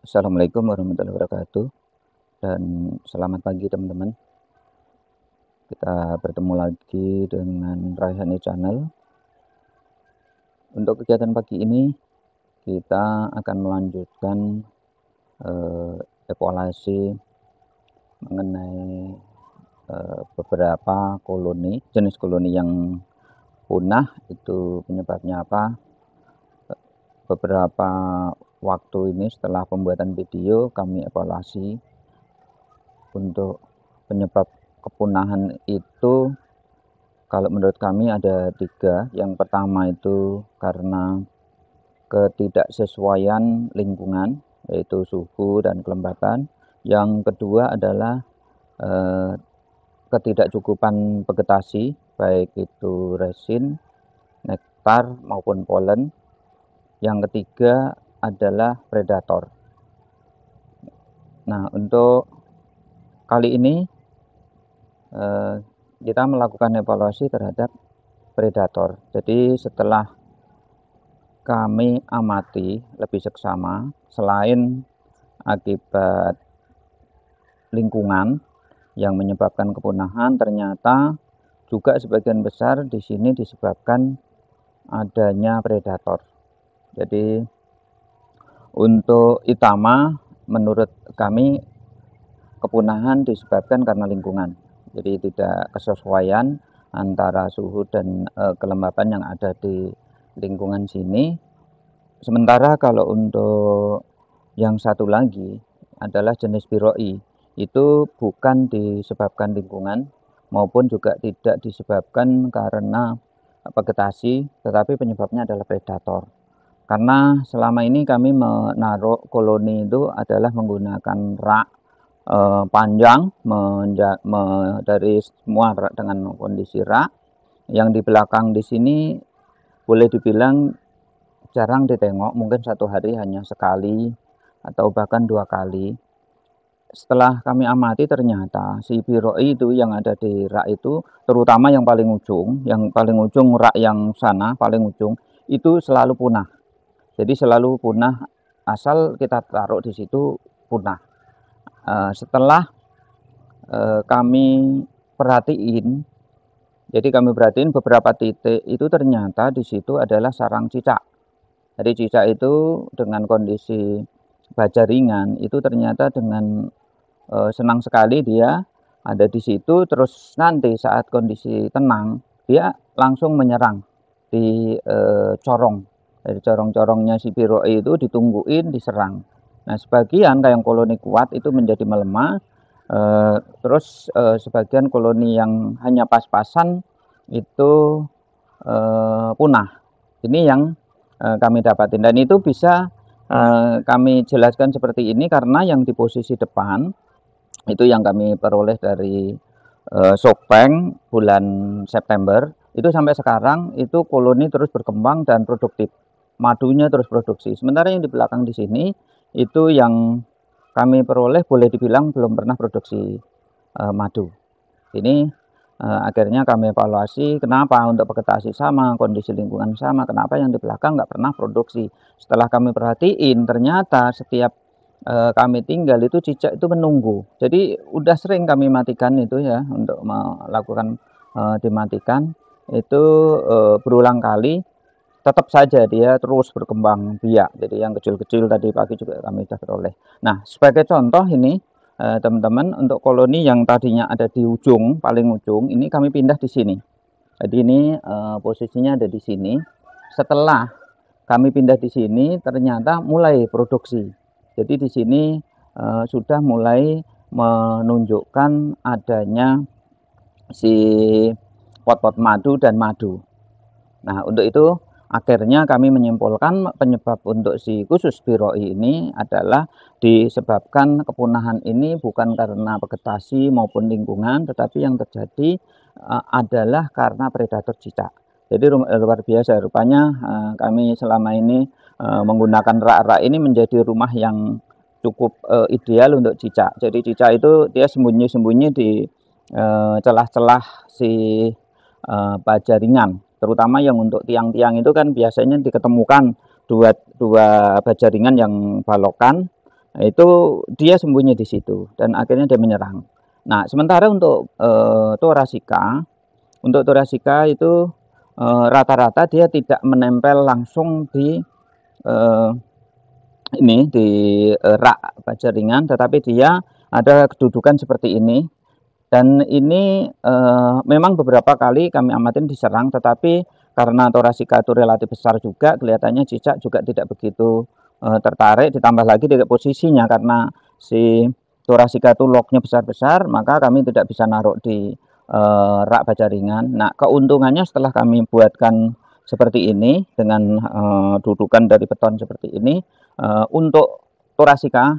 Assalamualaikum warahmatullahi wabarakatuh dan selamat pagi teman-teman. Kita bertemu lagi dengan Raihani Channel. Untuk kegiatan pagi ini kita akan melanjutkan evaluasi mengenai beberapa jenis koloni yang punah, itu penyebabnya apa. Beberapa waktu ini setelah pembuatan video kami evaluasi untuk penyebab kepunahan itu. Kalau menurut kami ada 3. Yang pertama itu karena ketidaksesuaian lingkungan, yaitu suhu dan kelembapan. Yang kedua adalah ketidakcukupan vegetasi, baik itu resin, nektar maupun polen. Yang ketiga adalah predator. Nah, untuk kali ini kita melakukan evaluasi terhadap predator. Jadi setelah kami amati lebih seksama, selain akibat lingkungan yang menyebabkan kepunahan, ternyata juga sebagian besar di sini disebabkan adanya predator. Jadi untuk utama menurut kami kepunahan disebabkan karena lingkungan. Jadi tidak kesesuaian antara suhu dan kelembapan yang ada di lingkungan sini. Sementara kalau untuk yang satu lagi adalah jenis biroi, itu bukan disebabkan lingkungan maupun juga tidak disebabkan karena vegetasi, tetapi penyebabnya adalah predator. Karena selama ini kami menaruh koloni itu adalah menggunakan rak panjang dari semua rak dengan kondisi rak. Yang di belakang di sini boleh dibilang jarang ditengok, mungkin satu hari hanya sekali atau bahkan 2 kali. Setelah kami amati ternyata si biroi itu yang ada di rak itu, terutama yang paling ujung rak yang sana paling ujung itu selalu punah. Jadi selalu punah, asal kita taruh di situ punah. Setelah kami perhatiin, jadi kami perhatiin beberapa titik itu ternyata di situ adalah sarang cicak. Jadi cicak itu dengan kondisi baja ringan itu ternyata dengan senang sekali dia ada di situ. Terus nanti saat kondisi tenang dia langsung menyerang di corong. Dari corong-corongnya si biroi itu ditungguin diserang. Nah, sebagian yang koloni kuat itu menjadi melemah, terus sebagian koloni yang hanya pas-pasan itu punah. Ini yang kami dapatin, dan itu bisa kami jelaskan seperti ini karena yang di posisi depan itu yang kami peroleh dari Sopeng bulan September itu sampai sekarang itu koloni terus berkembang dan produktif, madunya terus produksi. Sementara yang di belakang di sini itu yang kami peroleh boleh dibilang belum pernah produksi madu. Ini akhirnya kami evaluasi kenapa untuk vegetasi sama, kondisi lingkungan sama, kenapa yang di belakang nggak pernah produksi. Setelah kami perhatiin ternyata setiap kami tinggal itu cicak itu menunggu. Jadi udah sering kami matikan itu ya, untuk melakukan dimatikan itu berulang kali, tetap saja dia terus berkembang biak. Jadi yang kecil-kecil tadi pagi juga kami sudah peroleh. Nah, sebagai contoh ini teman-teman, untuk koloni yang tadinya ada di paling ujung, ini kami pindah di sini. Jadi ini posisinya ada di sini. Setelah kami pindah di sini, ternyata mulai produksi. Jadi di sini sudah mulai menunjukkan adanya si pot-pot madu dan madu. Nah, untuk itu akhirnya kami menyimpulkan penyebab untuk si khusus biroi ini adalah disebabkan kepunahan ini bukan karena vegetasi maupun lingkungan, tetapi yang terjadi adalah karena predator cicak. Jadi luar biasa rupanya kami selama ini menggunakan rak-rak ini menjadi rumah yang cukup ideal untuk cicak. Jadi cicak itu dia sembunyi-sembunyi di celah-celah si baja ringan, terutama yang untuk tiang-tiang itu kan biasanya diketemukan dua baja ringan yang balokan. Nah, itu dia sembunyi di situ dan akhirnya dia menyerang. Nah, sementara untuk Torasika itu rata-rata dia tidak menempel langsung di eh, di rak baja ringan, tetapi dia ada kedudukan seperti ini. Dan ini memang beberapa kali kami amatin diserang, tetapi karena Torasika itu relatif besar juga, kelihatannya cicak juga tidak begitu tertarik. Ditambah lagi dengan posisinya, karena si Torasika itu locknya besar-besar, maka kami tidak bisa naruh di rak baja ringan. Nah, keuntungannya setelah kami buatkan seperti ini dengan dudukan dari beton seperti ini, untuk Torasika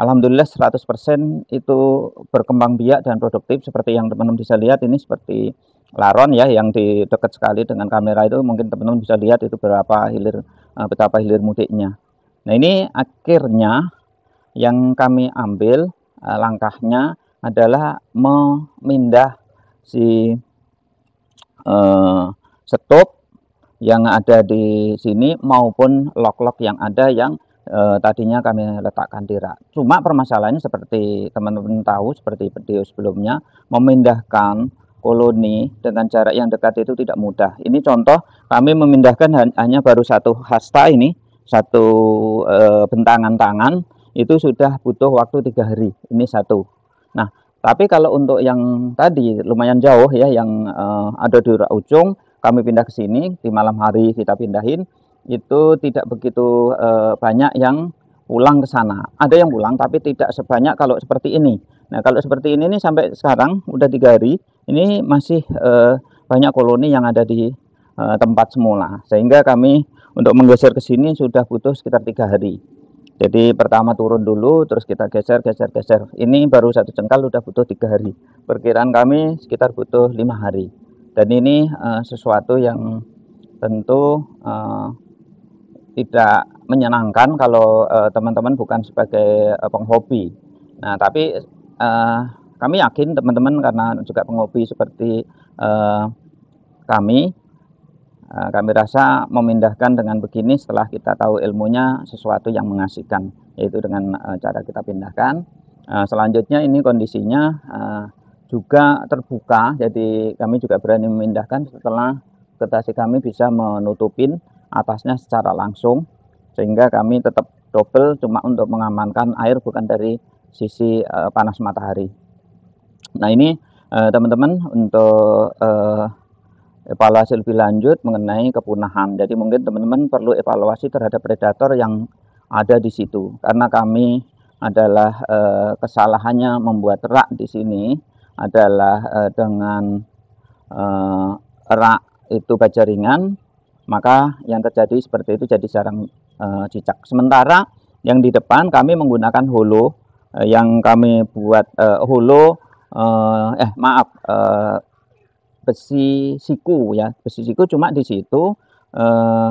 alhamdulillah 100% itu berkembang biak dan produktif. Seperti yang teman-teman bisa lihat, ini seperti laron ya, yang di dekat sekali dengan kamera itu mungkin teman-teman bisa lihat itu betapa hilir mudiknya. Nah, ini akhirnya yang kami ambil langkahnya adalah memindah si stop yang ada di sini maupun lock-lock yang ada yang tadinya kami letakkan di rak. Cuma permasalahannya seperti teman-teman tahu, seperti video sebelumnya, memindahkan koloni dengan jarak yang dekat itu tidak mudah. Ini contoh, kami memindahkan hanya baru satu hasta ini, satu bentangan tangan, itu sudah butuh waktu 3 hari. Ini satu. Nah, tapi kalau untuk yang tadi lumayan jauh ya, yang ada di rak ujung, kami pindah ke sini, di malam hari kita pindahin, itu tidak begitu banyak yang pulang ke sana. Ada yang pulang, tapi tidak sebanyak kalau seperti ini. Nah, kalau seperti ini nih, sampai sekarang udah 3 hari, ini masih banyak koloni yang ada di tempat semula. Sehingga kami untuk menggeser ke sini sudah butuh sekitar 3 hari. Jadi pertama turun dulu, terus kita geser. Ini baru satu jengkal udah butuh 3 hari. Perkiraan kami sekitar butuh 5 hari. Dan ini sesuatu yang tentu tidak menyenangkan kalau teman-teman bukan sebagai penghobi. Nah, tapi kami yakin teman-teman karena juga penghobi seperti kami, kami rasa memindahkan dengan begini setelah kita tahu ilmunya sesuatu yang mengasihkan, yaitu dengan cara kita pindahkan. Selanjutnya ini kondisinya juga terbuka, jadi kami juga berani memindahkan setelah getasi kami bisa menutupin atasnya secara langsung, sehingga kami tetap double cuma untuk mengamankan air, bukan dari sisi panas matahari. Nah, ini teman-teman untuk evaluasi lebih lanjut mengenai kepunahan. Jadi mungkin teman-teman perlu evaluasi terhadap predator yang ada di situ, karena kami adalah kesalahannya membuat rak di sini adalah dengan rak itu baja ringan, maka yang terjadi seperti itu, jadi sarang cicak. Sementara yang di depan kami menggunakan holo, yang kami buat besi siku ya, besi siku, cuma di situ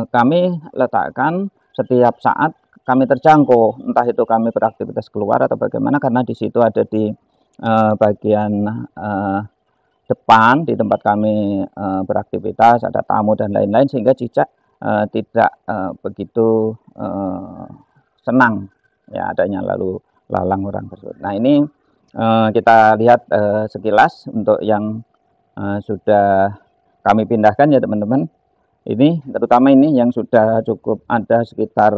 kami letakkan setiap saat kami terjangkau, entah itu kami beraktivitas keluar atau bagaimana, karena di situ ada di bagian depan di tempat kami beraktivitas, ada tamu dan lain-lain, sehingga cicak tidak begitu senang ya adanya lalu lalang orang tersebut. Nah, ini kita lihat sekilas untuk yang sudah kami pindahkan ya teman-teman. Ini terutama ini yang sudah cukup ada sekitar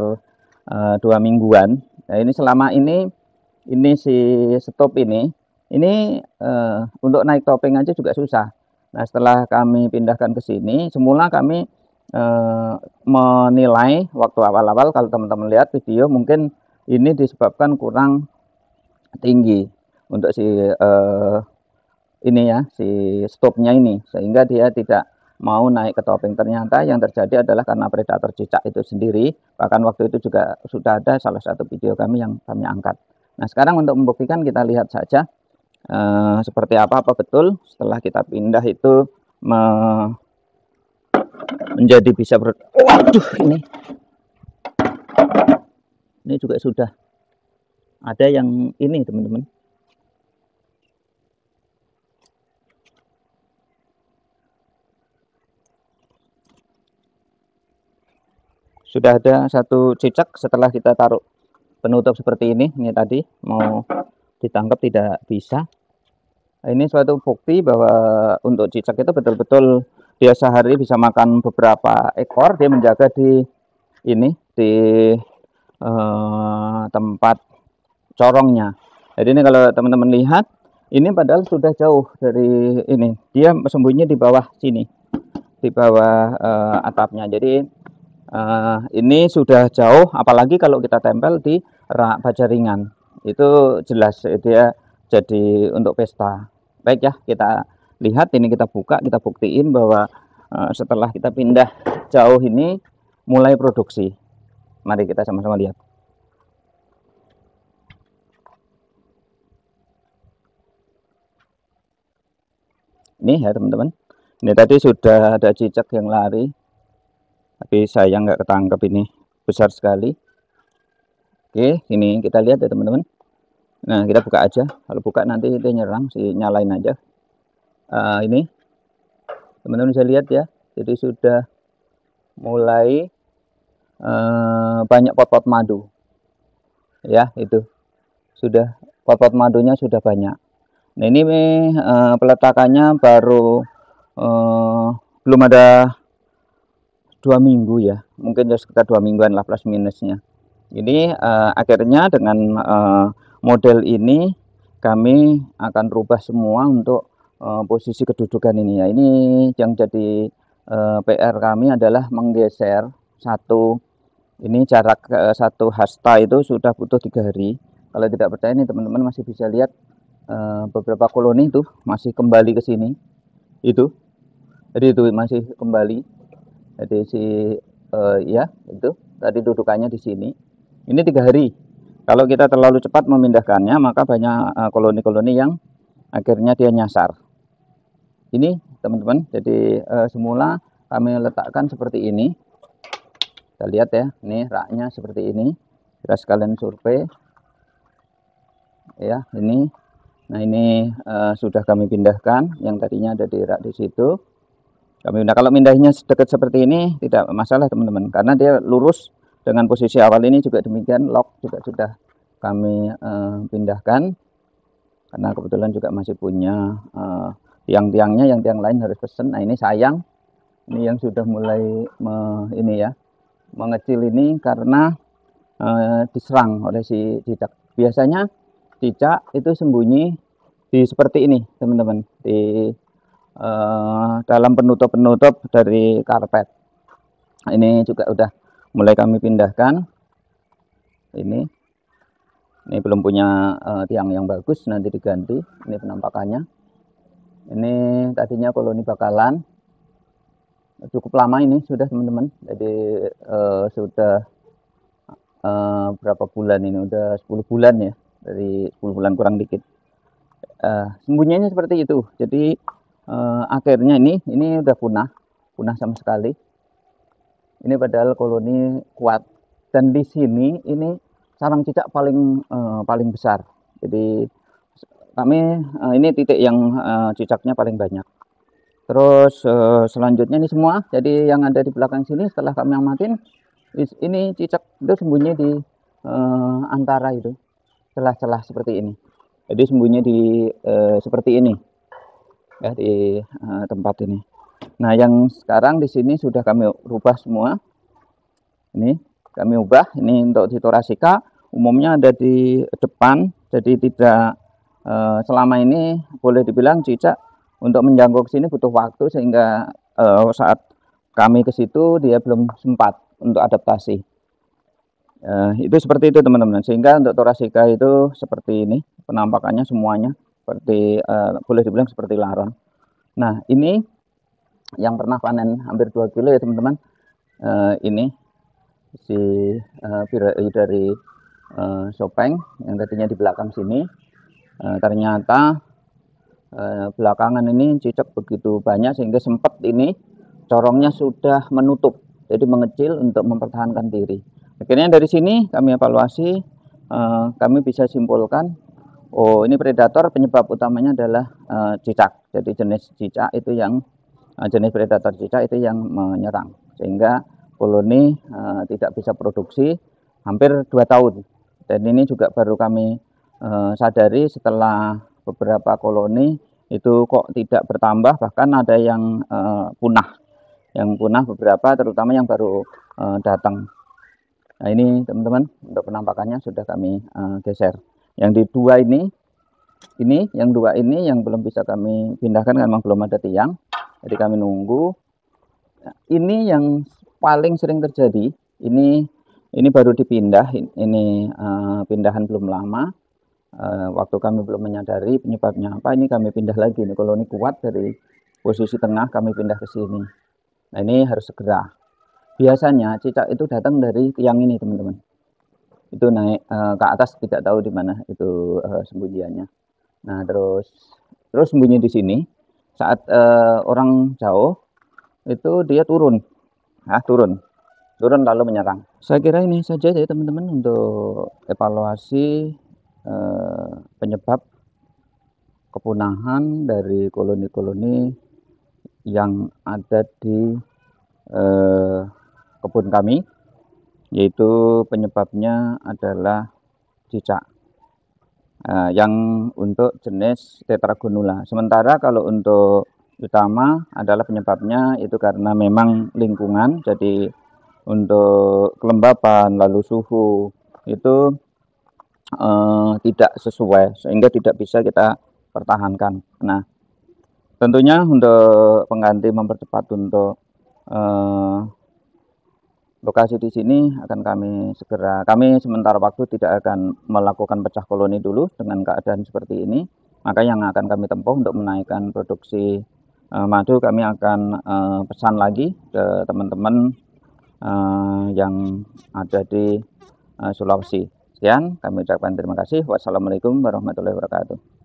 2 mingguan. Nah, ini selama ini si stop ini untuk naik topeng aja juga susah. Nah, setelah kami pindahkan ke sini, semula kami menilai waktu awal-awal, kalau teman-teman lihat video mungkin ini disebabkan kurang tinggi untuk si ini ya, si stopnya ini, sehingga dia tidak mau naik ke topeng. Ternyata yang terjadi adalah karena predator cicak itu sendiri. Bahkan waktu itu juga sudah ada salah satu video kami yang kami angkat. Nah, sekarang untuk membuktikan kita lihat saja seperti apa betul setelah kita pindah itu menjadi bisa waduh, ini juga sudah ada yang ini teman-teman. Sudah ada satu cicak setelah kita taruh penutup seperti ini tadi mau ditangkap tidak bisa. Ini suatu bukti bahwa untuk cicak itu betul-betul dia sehari bisa makan beberapa ekor. Dia menjaga di ini di tempat corongnya. Jadi ini kalau teman-teman lihat, ini padahal sudah jauh dari ini. Dia sembunyi di bawah sini, di bawah atapnya. Jadi ini sudah jauh, apalagi kalau kita tempel di rak baja ringan. Itu jelas dia jadi untuk pesta. Baik ya, kita lihat ini, kita buka, kita buktiin bahwa setelah kita pindah jauh ini mulai produksi. Mari kita sama-sama lihat. Ini ya teman-teman, ini tadi sudah ada cicak yang lari, tapi sayang nggak ketangkep, ini besar sekali. Oke, ini kita lihat ya teman-teman. Nah, kita buka aja. Kalau buka nanti dia nyerang, nyalain aja. Ini teman-teman bisa lihat ya, jadi sudah mulai banyak pot-pot madu ya. Itu sudah pot-pot madunya sudah banyak. Nah, ini peletakannya baru belum ada 2 minggu ya, mungkin ya sekitar 2 mingguan lah plus minusnya. Ini akhirnya dengan model ini kami akan rubah semua untuk posisi kedudukan ini ya. Ini yang jadi PR kami adalah menggeser satu, ini jarak satu hasta itu sudah butuh 3 hari. Kalau tidak percaya nih teman-teman masih bisa lihat beberapa koloni itu masih kembali ke sini. Itu jadi itu masih kembali. Jadi ya itu tadi dudukannya di sini. Ini 3 hari. Kalau kita terlalu cepat memindahkannya, maka banyak koloni-koloni yang akhirnya dia nyasar. Ini teman-teman, jadi semula kami letakkan seperti ini. Kita lihat ya, ini raknya seperti ini. Kita sekalian survei ya, ini. Nah, ini sudah kami pindahkan, yang tadinya ada di rak di situ. Kami pindah. Kalau pindahnya dekat seperti ini tidak masalah teman-teman, karena dia lurus dengan posisi awal ini juga demikian. Lock juga sudah kami pindahkan, karena kebetulan juga masih punya tiang-tiangnya, yang tiang lain harus pesen. Nah, ini sayang, ini yang sudah mulai ini ya, mengecil ini karena diserang oleh si cicak. Biasanya cicak itu sembunyi di seperti ini teman-teman, di dalam penutup-penutup dari karpet. Ini juga udah mulai kami pindahkan. Ini belum punya tiang yang bagus, nanti diganti. Ini penampakannya. Ini tadinya koloni bakalan, cukup lama ini sudah teman-teman. Jadi sudah berapa bulan ini, udah 10 bulan ya, dari 10 bulan kurang dikit. Sembunyinya seperti itu. Jadi akhirnya ini udah punah sama sekali. Ini padahal koloni kuat, dan di sini ini sarang cicak paling besar. Jadi kami ini titik yang cicaknya paling banyak. Terus selanjutnya ini semua, jadi yang ada di belakang sini setelah kami amatin, ini cicak itu sembunyi di antara itu celah-celah seperti ini. Jadi sembunyi di seperti ini ya, di tempat ini. Nah, yang sekarang di sini sudah kami rubah semua. Ini kami ubah. Ini untuk di Thoracea umumnya ada di depan, jadi tidak selama ini boleh dibilang cicak untuk menjangkau ke sini butuh waktu, sehingga saat kami ke situ dia belum sempat untuk adaptasi. Itu seperti itu teman-teman, sehingga untuk Thoracea itu seperti ini penampakannya semuanya, seperti boleh dibilang seperti laron. Nah, ini yang pernah panen hampir 2 kilo ya teman-teman. Ini si dari Sopeng yang tadinya di belakang sini, ternyata belakangan ini cicak begitu banyak sehingga sempat ini corongnya sudah menutup, jadi mengecil untuk mempertahankan diri. Akhirnya dari sini kami evaluasi, kami bisa simpulkan, oh ini predator penyebab utamanya adalah cicak. Jadi jenis cicak itu yang jenis predator cicak itu yang menyerang, sehingga koloni tidak bisa produksi hampir 2 tahun. Dan ini juga baru kami sadari setelah beberapa koloni itu kok tidak bertambah, bahkan ada yang punah. Yang punah beberapa, terutama yang baru datang. Nah ini teman-teman, untuk penampakannya sudah kami geser. Yang di dua ini yang dua ini yang belum bisa kami pindahkan karena memang belum ada tiang. Jadi kami nunggu. Nah, ini yang paling sering terjadi. Ini baru dipindah. Ini pindahan belum lama. Waktu kami belum menyadari penyebabnya apa, ini kami pindah lagi. Ini koloni kuat dari posisi tengah kami pindah ke sini. Nah ini harus segera. Biasanya cicak itu datang dari tiang ini teman-teman. Itu naik ke atas, tidak tahu di mana itu sembunyiannya. Nah terus sembunyi di sini. Saat orang jauh itu dia turun lalu menyerang. Saya kira ini saja ya teman-teman untuk evaluasi penyebab kepunahan dari koloni-koloni yang ada di kebun kami, yaitu penyebabnya adalah cicak yang untuk jenis Tetragonula. Sementara kalau untuk utama adalah penyebabnya itu karena memang lingkungan, jadi untuk kelembapan lalu suhu itu tidak sesuai, sehingga tidak bisa kita pertahankan. Nah tentunya untuk pengganti mempercepat untuk lokasi di sini akan kami sementara waktu tidak akan melakukan pecah koloni dulu dengan keadaan seperti ini. Maka yang akan kami tempuh untuk menaikkan produksi madu, kami akan pesan lagi ke teman-teman yang ada di Sulawesi. Sekian, kami ucapkan terima kasih. Wassalamualaikum warahmatullahi wabarakatuh.